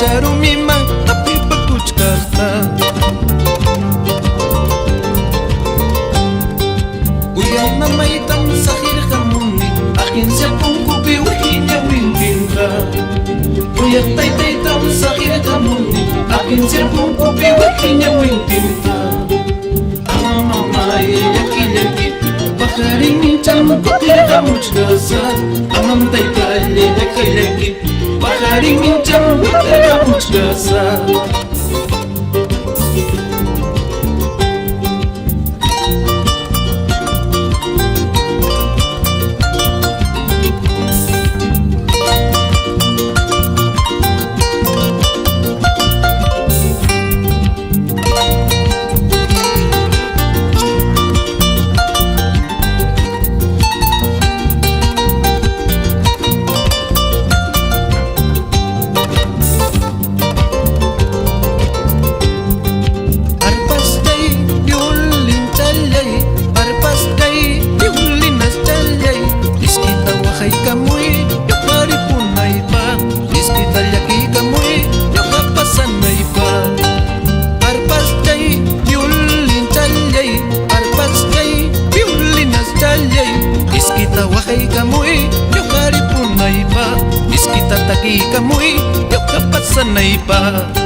Charumima apipa kuchkarta Uyay mamaytam sahir kamuni Akin siya pungkupi wihinya wimpinra Uyay taytaytam sahir kamuni Akin siya pungkupi wihinya wimpinra Ama mamay yaki-yaki Bakaring minchang kutir kamuchkasa Amam taytay yaki-yaki Bakaring minchang kutir kamuchkasa Wakay kamoy, yung karipunay pa Miskita taki kamoy, yung kapasanay pa